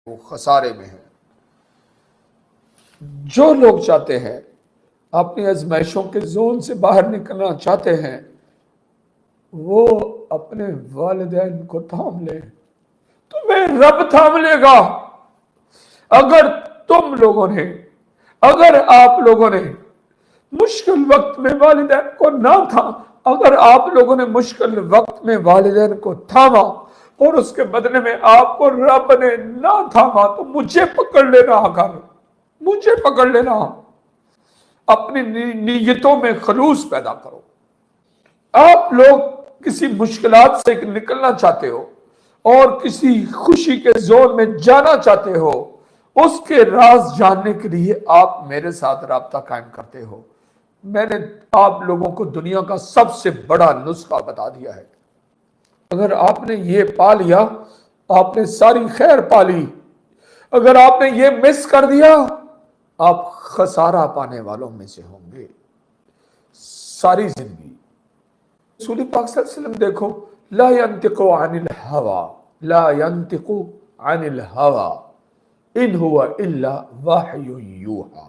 وہ خسارے میں ہیں۔ جو لوگ چاہتے ہیں اپنی آزمائشوں کے زون سے باہر نکلنا چاہتے ہیں، وہ اپنے والدین کو تھام لے، تمہیں رب تھام لے گا۔ اگر تم لوگوں نے، اگر آپ لوگوں نے مشکل وقت میں والدین کو نہ تھام، اگر آپ لوگوں نے مشکل وقت میں والدین کو تھاما اور اس کے بدلے میں آپ کو رب نے نہ تھاما، تو مجھے پکڑ لینا، اگر مجھے پکڑ لینا۔ اپنی نیتوں میں خلوص پیدا کرو۔ آپ لوگ کسی مشکلات سے نکلنا چاہتے ہو اور کسی خوشی کے زون میں جانا چاہتے ہو، اس کے راز جاننے کے لیے آپ میرے ساتھ رابطہ قائم کرتے ہو۔ میں نے آپ لوگوں کو دنیا کا سب سے بڑا نسخہ بتا دیا ہے۔ اگر آپ نے یہ پا لیا، آپ نے ساری خیر پا لی۔ اگر آپ نے یہ مس کر دیا، آپ خسارہ پانے والوں میں سے ہوں گے ساری زندگی۔ رسول پاک صلی اللہ علیہ وسلم دیکھو، لا ينطق عن الہوا، لا ينطق عن الہوا ان ہوا الا وحی یوحی۔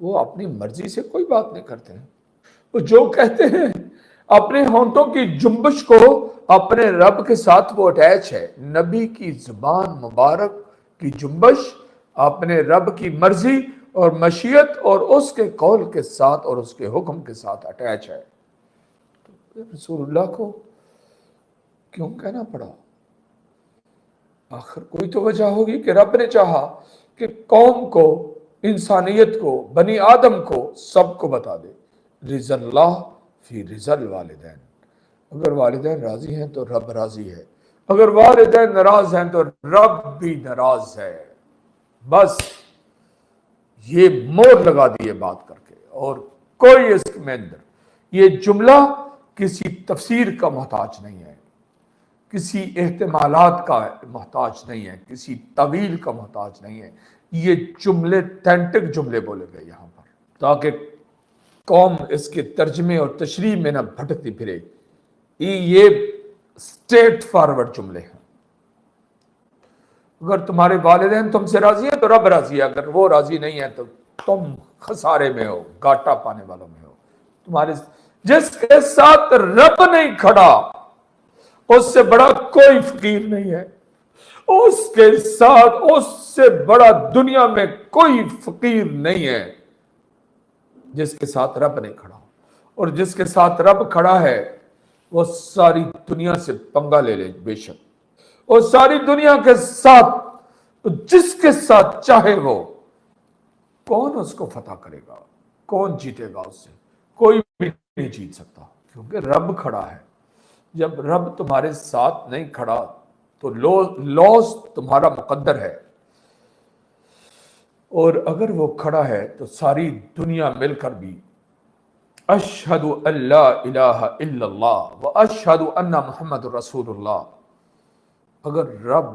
وہ اپنی مرضی سے کوئی بات نہیں کرتے ہیں، وہ جو کہتے ہیں اپنے ہونٹوں کی جنبش کو اپنے رب کے ساتھ وہ اٹیچ ہے۔ نبی کی زبان مبارک کی جنبش اپنے رب کی مرضی اور مشیت اور اس کے قول کے ساتھ اور اس کے حکم کے ساتھ اٹیچ ہے۔ رسول اللہ کو کیوں کہنا پڑا؟ آخر کوئی تو وجہ ہوگی کہ رب نے چاہا کہ قوم کو، انسانیت کو، بنی آدم کو، سب کو بتا دے رضا اللہ فی رضا الوالدین۔ اگر والدین راضی ہیں تو رب راضی ہے، اگر والدین ناراض ہیں تو رب بھی ناراض ہے۔ بس یہ مور لگا دیے بات کر کے، اور کوئی اس میں اندر یہ جملہ کسی تفسیر کا محتاج نہیں ہے، کسی احتمالات کا محتاج نہیں ہے، کسی طویل کا محتاج نہیں ہے۔ یہ جملے تھینٹک جملے بولے گئے یہاں پر، تاکہ قوم اس کے ترجمے اور تشریح میں نہ بھٹکتی پھرے۔ یہ سٹیٹ فارورڈ جملے ہیں۔ اگر تمہارے والدین تم سے راضی ہیں تو رب راضی ہے، اگر وہ راضی نہیں ہے تو تم خسارے میں ہو، گاٹا پانے والوں میں ہو۔ تمہارے جس کے ساتھ رب نہیں کھڑا، اس سے بڑا کوئی فقیر نہیں ہے، اس کے ساتھ اس سے بڑا دنیا میں کوئی فقیر نہیں ہے جس کے ساتھ رب نہیں کھڑا۔ اور جس کے ساتھ رب کھڑا ہے وہ ساری دنیا سے پنگا لے لے بے شک، اور ساری دنیا کے ساتھ جس کے ساتھ چاہے وہ، کون اس کو فتح کرے گا؟ کون جیتے گا اس سے؟ کوئی بھی نہیں جیت سکتا، کیونکہ رب کھڑا ہے۔ جب رب تمہارے ساتھ نہیں کھڑا تو لاس تمہارا مقدر ہے، اور اگر وہ کھڑا ہے تو ساری دنیا مل کر بھی اشہد ان لا الہ الا اللہ و اشہد ان محمد رسول اللہ، اگر رب